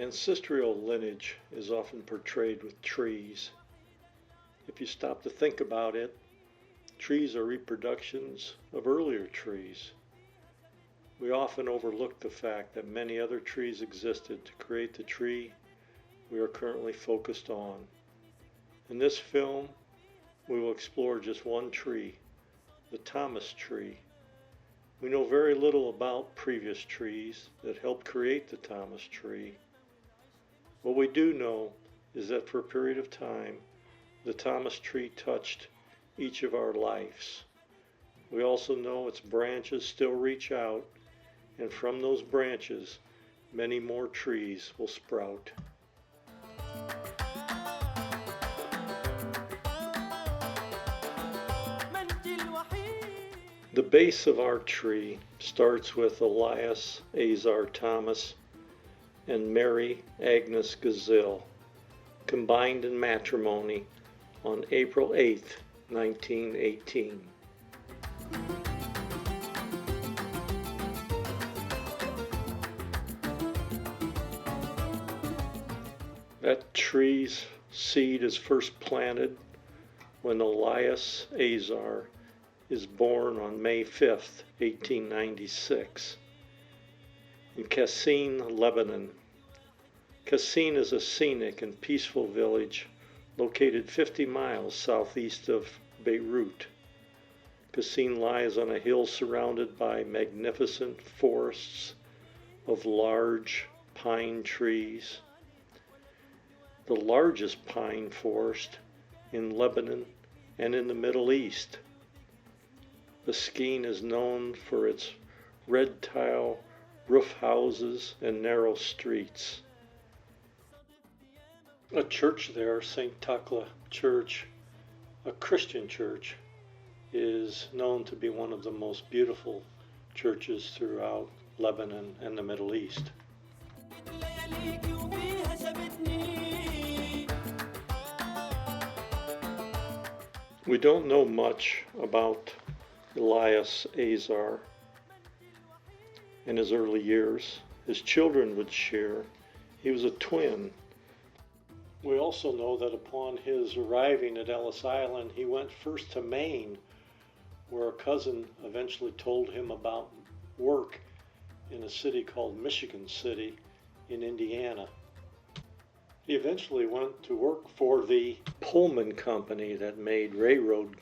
Ancestral lineage is often portrayed with trees. If you stop to think about it, trees are reproductions of earlier trees. We often overlook the fact that many other trees existed to create the tree we are currently focused on. In this film, we will explore just one tree, the Thomas tree. We know very little about previous trees that helped create the Thomas tree. What we do know is that for a period of time, the Thomas tree touched each of our lives. We also know its branches still reach out, and from those branches, many more trees will sprout. The base of our tree starts with Elias Azar Thomas and Mary Agnes Gazelle, combined in matrimony on April 8, 1918. That tree's seed is first planted when Elias Azar is born on May 5, 1896. In Kassin, Lebanon. Kassin is a scenic and peaceful village located 50 miles southeast of Beirut. Kassin lies on a hill surrounded by magnificent forests of large pine trees. The largest pine forest in Lebanon and in the Middle East. Kassin is known for its red tile roof houses and narrow streets. A church there, St. Takla Church, a Christian church, is known to be one of the most beautiful churches throughout Lebanon and the Middle East. We don't know much about Elias Azar in his early years. His children would share. He was a twin. We also know that upon his arriving at Ellis Island, he went first to Maine, where a cousin eventually told him about work in a city called Michigan City in Indiana. He eventually went to work for the Pullman company that made railroad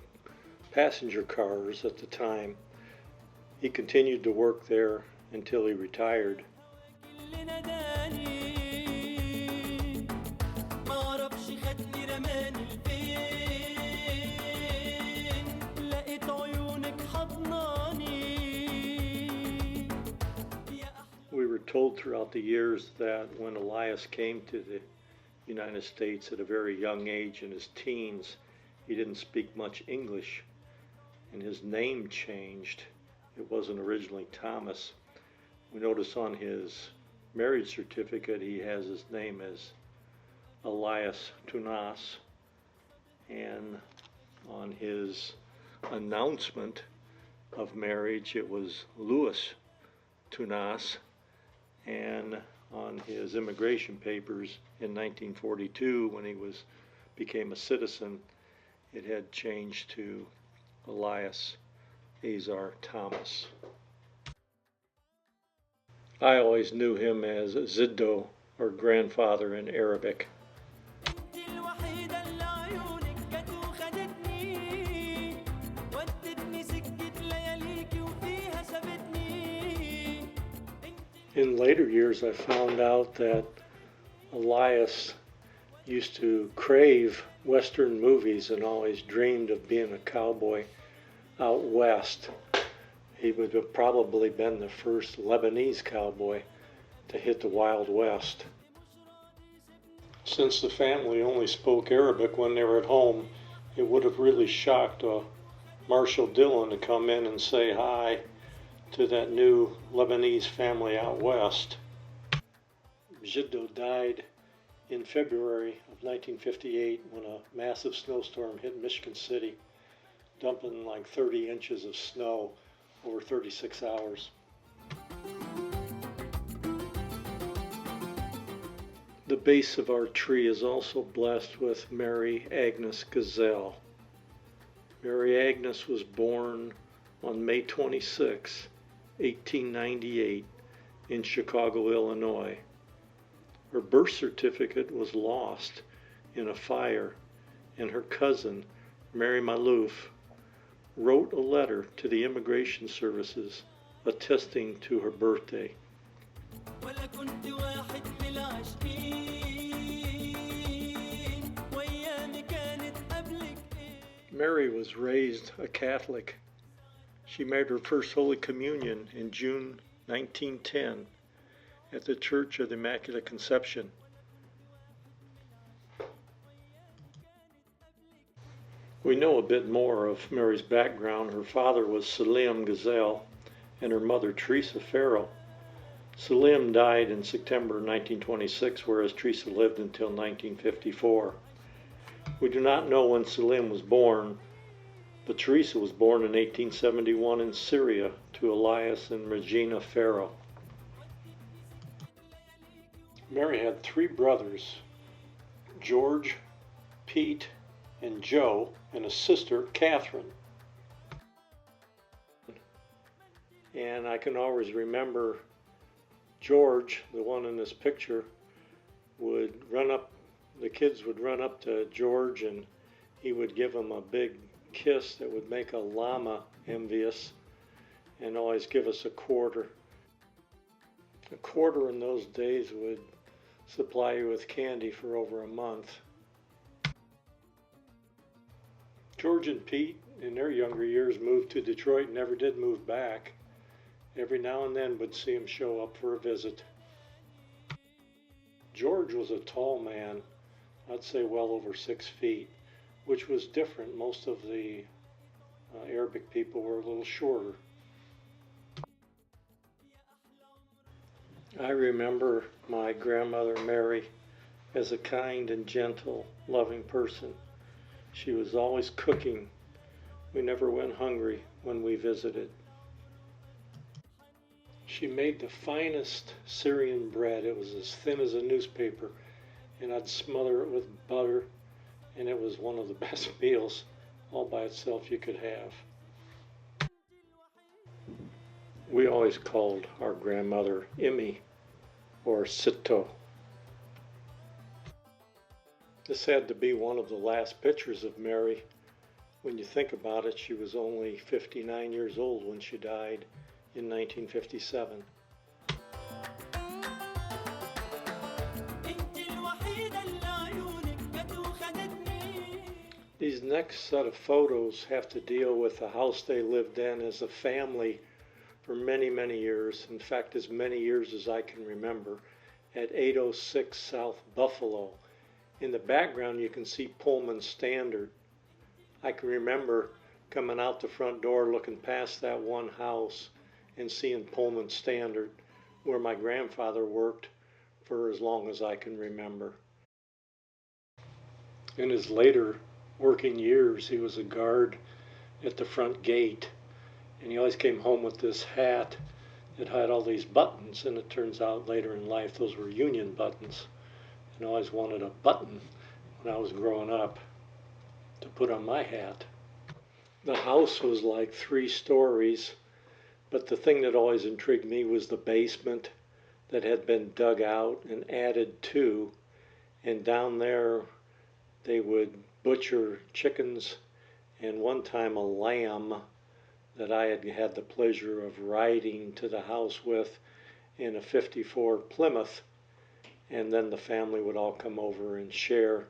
passenger cars at the time. He continued to work there until he retired. We were told throughout the years that when Elias came to the United States at a very young age, in his teens, he didn't speak much English, and his name changed. It wasn't originally Thomas. We notice on his marriage certificate he has his name as Elias Tunas, and on his announcement of marriage it was Louis Tunas, and on his immigration papers in 1942 when he became a citizen, it had changed to Elias Azar Thomas. I always knew him as Ziddo, or grandfather in Arabic. In later years, I found out that Elias used to crave Western movies and always dreamed of being a cowboy out west. He would have probably been the first Lebanese cowboy to hit the Wild West. Since the family only spoke Arabic when they were at home, it would have really shocked Marshall Dillon to come in and say hi to that new Lebanese family out west. Jiddo died in February of 1958 when a massive snowstorm hit Michigan City, dumping like 30 inches of snow over 36 hours. The base of our tree is also blessed with Mary Agnes Gazelle. Mary Agnes was born on May 26, 1898, in Chicago, Illinois. Her birth certificate was lost in a fire, and her cousin, Mary Malouf, wrote a letter to the immigration services attesting to her birthday. Mary was raised a Catholic. She made her first Holy Communion in June 1910 at the Church of the Immaculate Conception. We know a bit more of Mary's background. Her father was Salim Gazelle and her mother Teresa Farrell. Salim died in September 1926, whereas Teresa lived until 1954. We do not know when Salim was born, but Teresa was born in 1871 in Syria to Elias and Regina Farrell. Mary had 3 brothers, George, Pete, and Joe, and a sister, Catherine. And I can always remember George, the one in this picture, the kids would run up to George and he would give them a big kiss that would make a llama envious and always give us a quarter. A quarter in those days would supply you with candy for over a month. George and Pete, in their younger years, moved to Detroit and never did move back. Every now and then would see him show up for a visit. George was a tall man, I'd say well over 6 feet, which was different. Most of the Arabic people were a little shorter. I remember my grandmother Mary as a kind and gentle, loving person. She was always cooking. We never went hungry when we visited. She made the finest Syrian bread. It was as thin as a newspaper, and I'd smother it with butter, and it was one of the best meals all by itself you could have. We always called our grandmother Immi or Sitto. This had to be one of the last pictures of Mary. When you think about it, she was only 59 years old when she died in 1957. These next set of photos have to deal with the house they lived in as a family for many, many years. In fact, as many years as I can remember, at 806 South Buffalo. In the background, you can see Pullman Standard. I can remember coming out the front door, looking past that one house, and seeing Pullman Standard, where my grandfather worked for as long as I can remember. In his later working years, he was a guard at the front gate, and he always came home with this hat that had all these buttons, and it turns out later in life those were Union buttons. And I always wanted a button when I was growing up to put on my hat. The house was like 3 stories, but the thing that always intrigued me was the basement that had been dug out and added to, and down there they would butcher chickens and one time a lamb that I had had the pleasure of riding to the house with in a 54 Plymouth, and then the family would all come over and share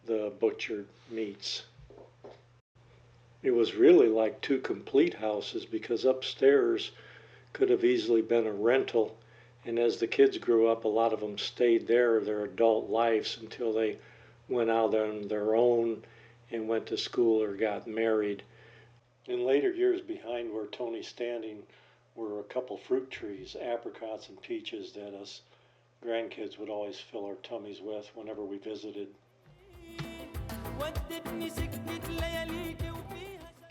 the butchered meats. It was really like 2 complete houses, because upstairs could have easily been a rental, and as the kids grew up, a lot of them stayed there their adult lives until they went out on their own and went to school or got married. In later years, behind where Tony's standing were a couple fruit trees, apricots and peaches, that us grandkids would always fill our tummies with whenever we visited.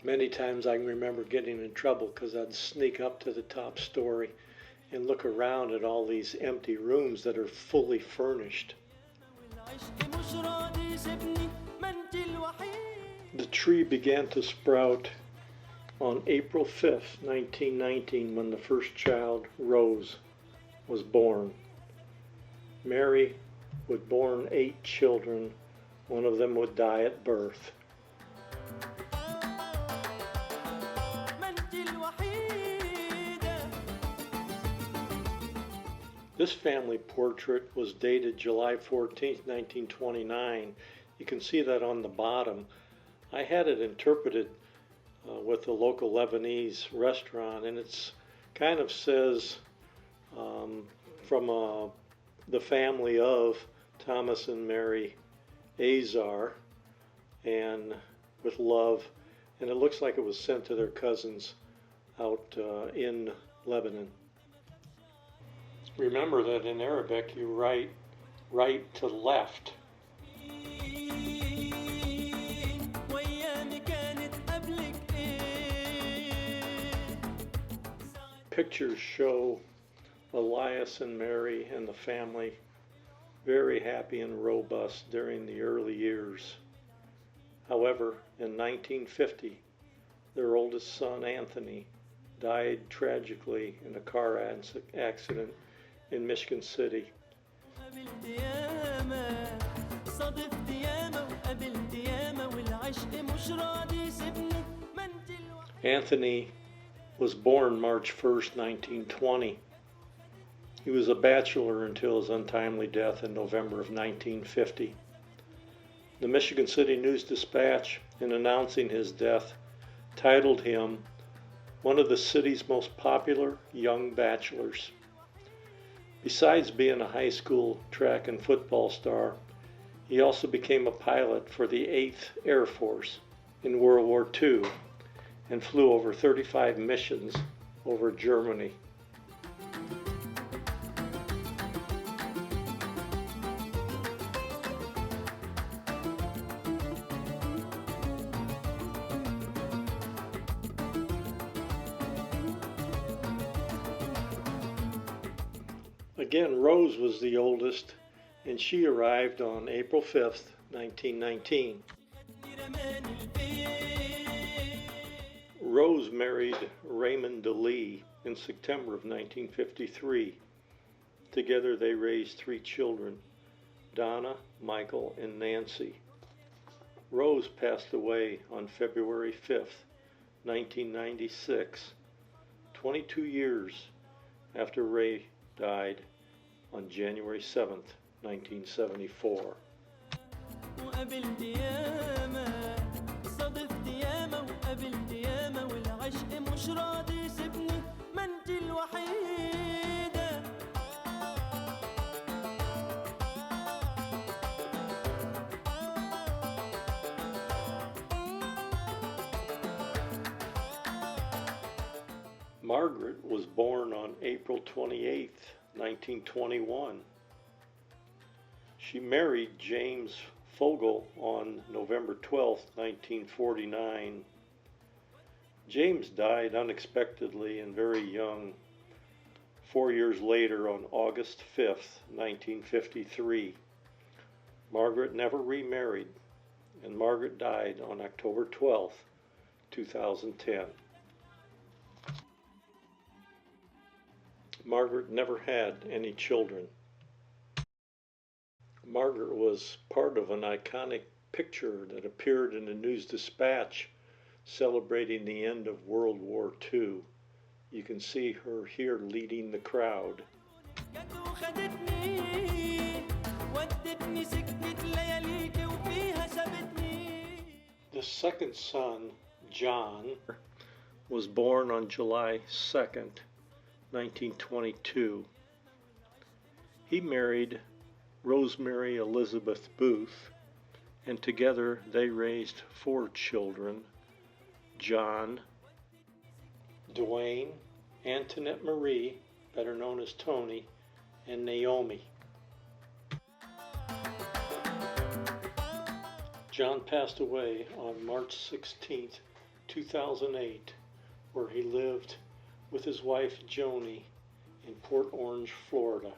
Many times I can remember getting in trouble because I'd sneak up to the top story and look around at all these empty rooms that are fully furnished. The tree began to sprout on April 5th, 1919, when the first child, Rose, was born. Mary would born 8 children. One of them would die at birth. This family portrait was dated July 14th, 1929. You can see that on the bottom. I had it interpreted with the local Lebanese restaurant, and it's kind of says from the family of Thomas and Mary Azar, and with love, and it looks like it was sent to their cousins out in Lebanon. Remember that in Arabic you write right to left. Pictures show Elias and Mary and the family very happy and robust during the early years. However, in 1950, their oldest son, Anthony, died tragically in a car accident in Michigan City. Anthony was born March 1st, 1920. He was a bachelor until his untimely death in November of 1950. The Michigan City News-Dispatch, in announcing his death, titled him one of the city's most popular young bachelors. Besides being a high school track and football star, he also became a pilot for the 8th Air Force in World War II and flew over 35 missions over Germany. Again, Rose was the oldest, and she arrived on April 5th, 1919. Rose married Raymond DeLee in September of 1953. Together they raised 3 children, Donna, Michael, and Nancy. Rose passed away on February 5th, 1996, 22 years after Ray died on January 7th, 1974. Margaret was born on April 28th, 1921. She married James Fogel on November 12th, 1949. James died unexpectedly and very young, 4 years later on August 5th, 1953. Margaret never remarried, and Margaret died on October 12th, 2010. Margaret never had any children. Margaret was part of an iconic picture that appeared in the News-Dispatch celebrating the end of World War II. You can see her here leading the crowd. The second son, John, was born on July 2nd, 1922. He married Rosemary Elizabeth Booth, and together they raised 4 children, John, Dwayne, Antoinette Marie, better known as Tony, and Naomi. John passed away on March 16, 2008, where he lived with his wife Joni in Port Orange, Florida.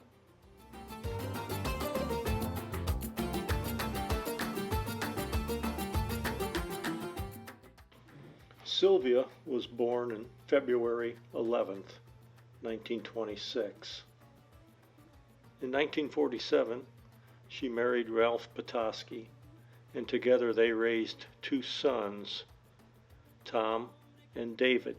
Sylvia was born on February 11th, 1926. In 1947, she married Ralph Petoskey, and together they raised two sons, Tom and David.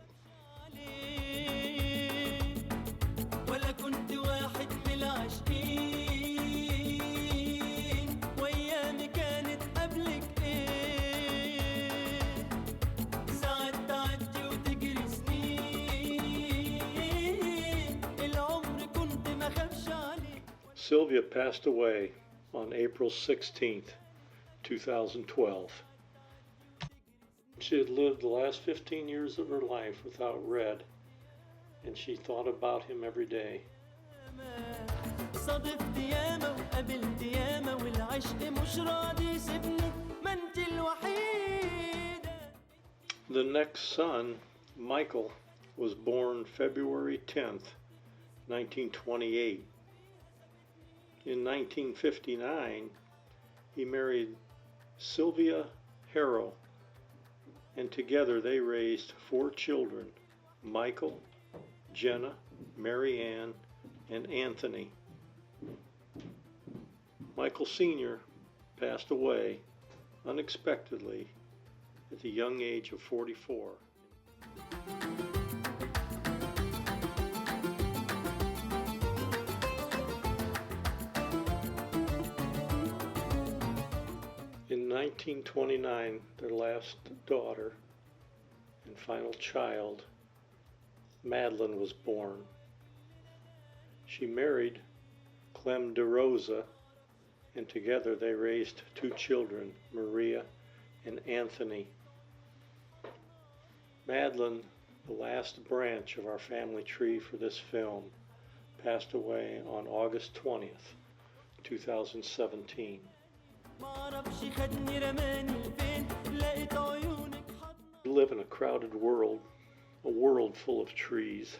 Sylvia passed away on April 16th, 2012. She had lived the last 15 years of her life without Red, and she thought about him every day. The next son, Michael, was born February 10th, 1928. In 1959, he married Sylvia Harrow, and together they raised four children, Michael, Jenna, Mary Ann, and Anthony. Michael Sr. passed away unexpectedly at the young age of 44. In 1929, their last daughter and final child, Madeline, was born. She married Clem DeRosa, and together they raised two children, Maria and Anthony. Madeline, the last branch of our family tree for this film, passed away on August 20th, 2017. We live in a crowded world, a world full of trees.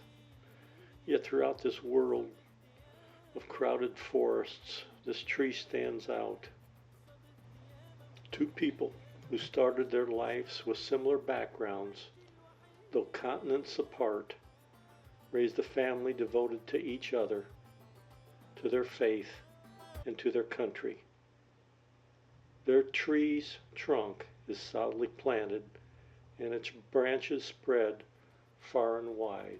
Yet throughout this world of crowded forests, this tree stands out. Two people who started their lives with similar backgrounds, though continents apart, raised a family devoted to each other, to their faith, and to their country. Their tree's trunk is solidly planted, and its branches spread far and wide.